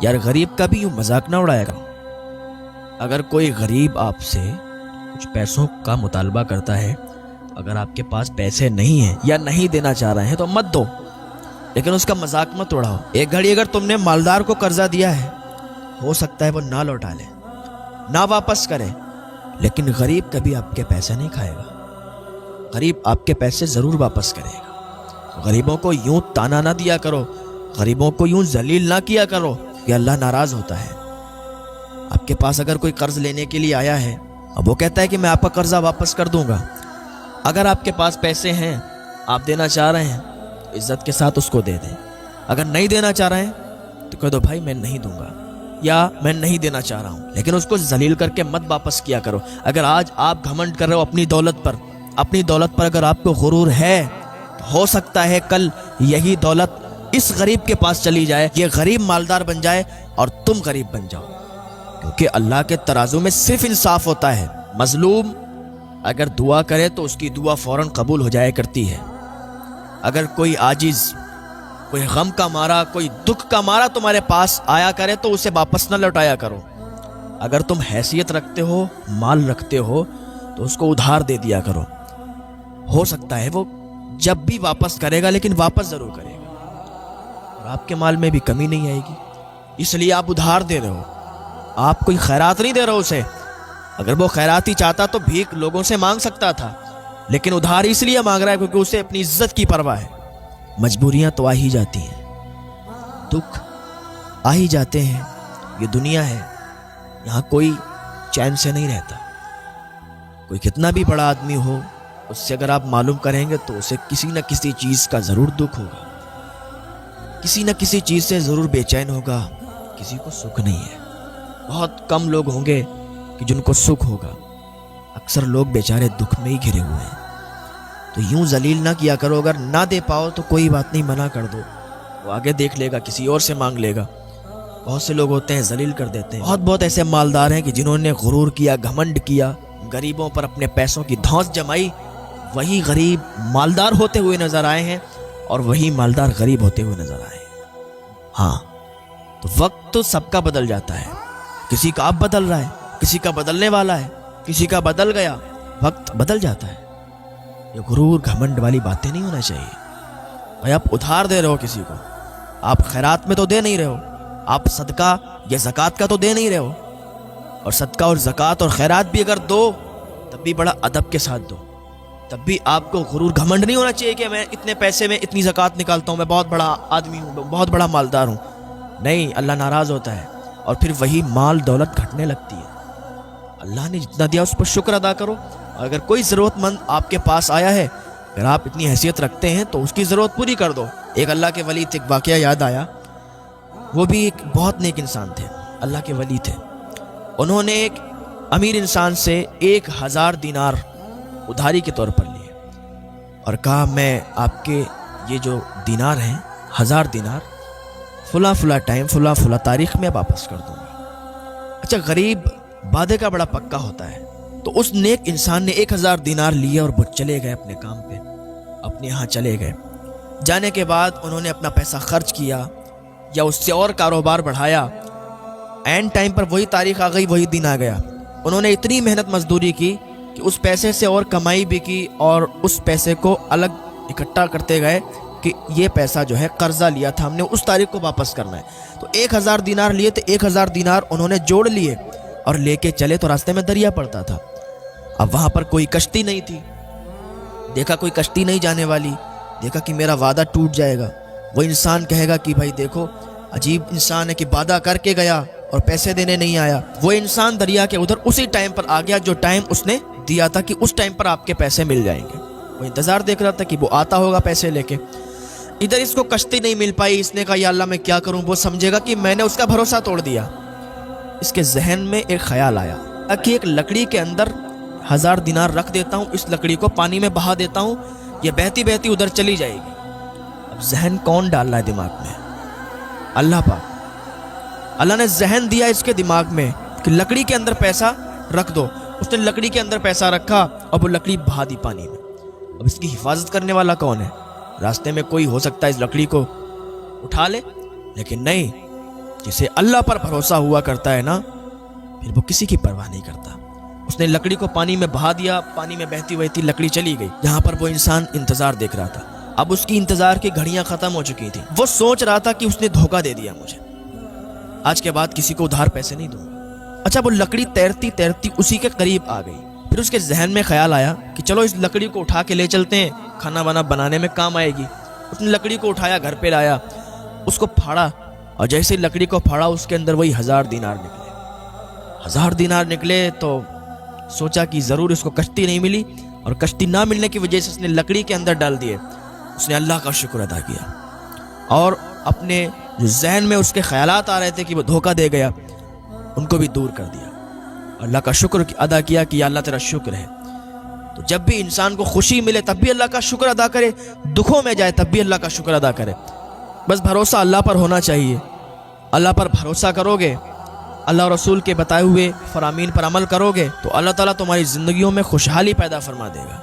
یار غریب کا بھی یوں مذاق نہ اڑایا کرو۔ اگر کوئی غریب آپ سے کچھ پیسوں کا مطالبہ کرتا ہے، اگر آپ کے پاس پیسے نہیں ہیں یا نہیں دینا چاہ رہے ہیں تو مت دو، لیکن اس کا مذاق مت اڑاؤ۔ ایک گھڑی اگر تم نے مالدار کو قرضہ دیا ہے، ہو سکتا ہے وہ نہ لوٹا لے، نہ واپس کرے، لیکن غریب کبھی آپ کے پیسے نہیں کھائے گا۔ غریب آپ کے پیسے ضرور واپس کرے گا۔ غریبوں کو یوں تانا نہ دیا کرو، غریبوں کو یوں ذلیل نہ کیا کرو کہ اللہ ناراض ہوتا ہے۔ آپ کے پاس اگر کوئی قرض لینے کے لیے آیا ہے، اب وہ کہتا ہے کہ میں آپ کا قرضہ واپس کر دوں گا، اگر آپ کے پاس پیسے ہیں، آپ دینا چاہ رہے ہیں، عزت کے ساتھ اس کو دے دیں۔ اگر نہیں دینا چاہ رہے ہیں تو کہہ دو بھائی میں نہیں دوں گا یا میں نہیں دینا چاہ رہا ہوں، لیکن اس کو ذلیل کر کے مت واپس کیا کرو۔ اگر آج آپ گھمنڈ کر رہے ہو اپنی دولت پر اگر آپ کو غرور ہے، تو ہو سکتا ہے کل یہی دولت اس غریب کے پاس چلی جائے، یہ غریب مالدار بن جائے اور تم غریب بن جاؤ، کیونکہ اللہ کے ترازو میں صرف انصاف ہوتا ہے۔ مظلوم اگر دعا کرے تو اس کی دعا فوراً قبول ہو جائے کرتی ہے۔ اگر کوئی عاجز، کوئی غم کا مارا، کوئی دکھ کا مارا تمہارے پاس آیا کرے تو اسے واپس نہ لوٹایا کرو۔ اگر تم حیثیت رکھتے ہو، مال رکھتے ہو، تو اس کو ادھار دے دیا کرو۔ ہو سکتا ہے وہ جب بھی واپس کرے گا، لیکن واپس ضرور کرے گا، اور آپ کے مال میں بھی کمی نہیں آئے گی، اس لیے آپ ادھار دے رہے ہو، آپ کوئی خیرات نہیں دے رہے ہو اسے۔ اگر وہ خیرات ہی چاہتا تو بھیک لوگوں سے مانگ سکتا تھا، لیکن ادھار اس لیے مانگ رہا ہے کیونکہ اسے اپنی عزت کی پرواہ ہے۔ مجبوریاں تو آ ہی جاتی ہیں، دکھ آ ہی جاتے ہیں، یہ دنیا ہے، یہاں کوئی چین سے نہیں رہتا۔ کوئی کتنا بھی بڑا آدمی ہو، اس سے اگر آپ معلوم کریں گے تو اسے کسی نہ کسی چیز کا ضرور دکھ ہوگا، کسی نہ کسی چیز سے ضرور بے چین ہوگا، کسی کو سکھ نہیں ہے۔ بہت کم لوگ ہوں گے کہ جن کو سکھ ہوگا، اکثر لوگ بیچارے دکھ میں ہی گھرے ہوئے ہیں۔ تو یوں ذلیل نہ کیا کرو، اگر نہ دے پاؤ تو کوئی بات نہیں، منع کر دو، وہ آگے دیکھ لے گا، کسی اور سے مانگ لے گا۔ بہت سے لوگ ہوتے ہیں ذلیل کر دیتے ہیں، بہت ایسے مالدار ہیں کہ جنہوں نے غرور کیا، گھمنڈ کیا، غریبوں پر اپنے پیسوں کی دھونس جمائی، وہی غریب مالدار ہوتے ہوئے نظر آئے ہیں اور وہی مالدار غریب ہوتے ہوئے نظر آئے ہیں۔ ہاں، تو وقت تو سب کا بدل جاتا ہے، کسی کا اب بدل رہا ہے، کسی کا بدلنے والا ہے، کسی کا بدل گیا، وقت بدل جاتا ہے۔ یہ غرور گھمنڈ والی باتیں نہیں ہونا چاہیے۔ بھائی آپ ادھار دے رہے ہو کسی کو، آپ خیرات میں تو دے نہیں رہے ہو، آپ صدقہ یا زکوٰۃ کا تو دے نہیں رہے ہو، اور صدقہ اور زکوٰۃ اور خیرات بھی اگر دو تب بھی بڑا ادب کے ساتھ دو، تب بھی آپ کو غرور گھمنڈ نہیں ہونا چاہیے کہ میں اتنے پیسے میں اتنی زکوٰۃ نکالتا ہوں، میں بہت بڑا آدمی ہوں، بہت بڑا مالدار ہوں۔ نہیں، اللہ ناراض ہوتا ہے اور پھر وہی مال دولت گھٹنے لگتی ہے۔ اللہ نے جتنا دیا اس پر شکر ادا کرو، اور اگر کوئی ضرورت مند آپ کے پاس آیا ہے، اگر آپ اتنی حیثیت رکھتے ہیں تو اس کی ضرورت پوری کر دو۔ ایک اللہ کے ولی تھے، ایک واقعہ یاد آیا، وہ بھی ایک بہت نیک انسان تھے، اللہ کے ولی تھے۔ انہوں نے ایک امیر انسان سے 1000 دینار ادھاری کے طور پر لیے اور کہا میں آپ کے یہ جو دینار ہیں، 1000 دینار، فلاں فلاں ٹائم، فلاں فلاں تاریخ میں واپس کر دوں گا۔ اچھا، غریب وعدے کا بڑا پکا ہوتا ہے، تو اس نیک انسان نے 1000 دینار لیے اور وہ چلے گئے اپنے کام پہ، اپنے یہاں چلے گئے۔ جانے کے بعد انہوں نے اپنا پیسہ خرچ کیا یا اس سے اور کاروبار بڑھایا، اینڈ ٹائم پر وہی تاریخ آ گئی، وہی دن آ گیا۔ انہوں نے اتنی محنت مزدوری کی کہ اس پیسے سے اور کمائی بھی کی، اور اس پیسے کو الگ اکٹھا کرتے گئے کہ یہ پیسہ جو ہے قرضہ لیا تھا ہم نے، اس تاریخ کو واپس کرنا ہے۔ تو 1000 دینار لیے تو 1000 دینار انہوں نے جوڑ لیے اور لے کے چلے، تو راستے میں دریا پڑتا تھا۔ اب وہاں پر کوئی کشتی نہیں تھی، دیکھا کوئی کشتی نہیں جانے والی، دیکھا کہ میرا وعدہ ٹوٹ جائے گا۔ وہ انسان کہے گا کہ بھائی دیکھو عجیب انسان ہے کہ وعدہ کر کے گیا اور پیسے دینے نہیں آیا۔ وہ انسان دریا کے ادھر اسی ٹائم پر آ گیا جو ٹائم اس نے دیا تھا کہ اس ٹائم پر آپ کے پیسے مل جائیں گے۔ وہ انتظار دیکھ رہا تھا کہ وہ آتا ہوگا پیسے لے کے۔ ادھر اس کو کشتی نہیں مل پائی، اس نے کہا یا اللہ میں کیا کروں، وہ سمجھے گا کہ میں نے اس کا بھروسہ توڑ دیا۔ اس کے ذہن میں ایک خیال آیا کہ ایک لکڑی کے اندر 1000 دینار رکھ دیتا ہوں، اس لکڑی کو پانی میں بہا دیتا ہوں، یہ بہتی بہتی ادھر چلی جائے گی۔ اب ذہن کون ڈال رہا ہے دماغ میں؟ اللہ پاک۔ اللہ نے ذہن دیا اس کے دماغ میں کہ لکڑی کے اندر پیسہ رکھ دو۔ اس نے لکڑی کے اندر پیسہ رکھا اور وہ لکڑی بہا دی پانی میں۔ اب اس کی حفاظت کرنے والا کون ہے؟ راستے میں کوئی ہو سکتا ہے اس لکڑی کو اٹھا لے، لیکن نہیں، جسے اللہ پر بھروسہ ہوا کرتا ہے نا، پھر وہ کسی کی پرواہ نہیں کرتا۔ اس نے لکڑی کو پانی میں بہا دیا، پانی میں بہتی بہتی لکڑی چلی گئی جہاں پر وہ انسان انتظار دیکھ رہا تھا۔ اب اس کی انتظار کی گھڑیاں ختم ہو چکی تھیں۔ وہ سوچ رہا تھا کہ اس نے دھوکہ دے دیا مجھے، آج کے بعد کسی کو ادھار پیسے نہیں دوں گا۔ اچھا، وہ لکڑی تیرتی تیرتی اسی کے قریب آ گئی۔ پھر اس کے ذہن میں خیال آیا کہ چلو اس لکڑی کو اٹھا کے لے چلتے ہیں، کھانا وانا بنانے میں کام آئے گی۔ اس نے لکڑی کو اٹھایا، گھر پہ لایا، اس کو پھاڑا، اور جیسے لکڑی کو پھاڑا اس کے اندر وہی 1000 دینار نکلے۔ 1000 دینار نکلے تو سوچا کہ ضرور اس کو کشتی نہیں ملی، اور کشتی نہ ملنے کی وجہ سے اس نے لکڑی کے اندر ڈال دیے۔ اس نے اللہ کا شکر ادا کیا، اور اپنے جو ذہن میں اس کے خیالات آ رہے تھے کہ وہ دھوکہ دے گیا، ان کو بھی دور کر دیا۔ اللہ کا شکر ادا کیا کہ یا اللہ تیرا شکر ہے۔ تو جب بھی انسان کو خوشی ملے تب بھی اللہ کا شکر ادا کرے، دکھوں میں جائے تب بھی اللہ کا شکر ادا کرے۔ بس بھروسہ اللہ پر ہونا چاہیے۔ اللہ پر بھروسہ کرو گے، اللہ اور رسول کے بتائے ہوئے فرامین پر عمل کرو گے، تو اللہ تعالیٰ تمہاری زندگیوں میں خوشحالی پیدا فرما دے گا۔